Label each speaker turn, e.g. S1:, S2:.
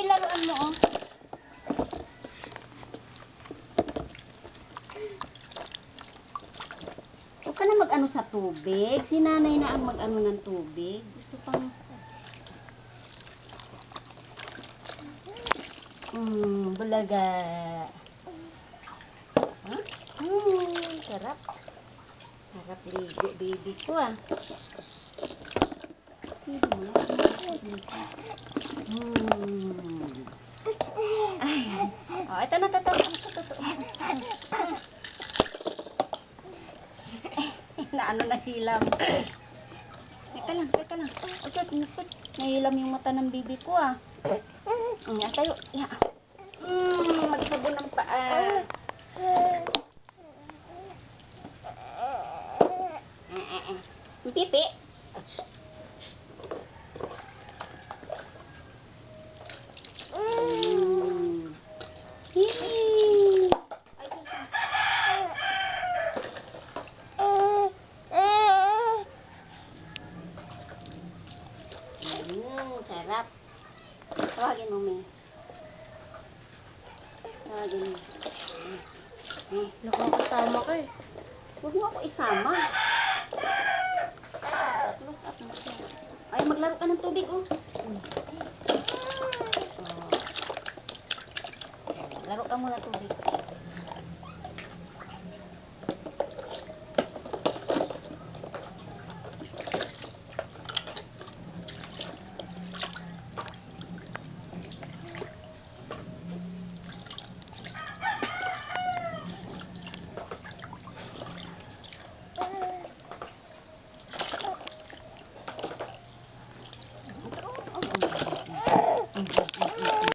S1: yung laruan mo, oh. Huwag ka na mag-ano sa tubig. Si nanay na ang mag-ano ng tubig. Gusto pang... bulaga. Huh? Sarap. Sarap ligo, baby ko, ah. Ay. Oh, ito na, Naano na silam. Teka lang. Okay, nahilam yung mata ng bibi ko, ah. Tayo. Yeah. Magsabon ng paa. Pipi. Sarap. Tawagin mo, May. Tawagin mo.
S2: Nakakasama ka eh.
S1: Huwag mo ako isama. Close up mo siya. Ay, maglaro ka ng tubig, oh. Laro ka muna tubig.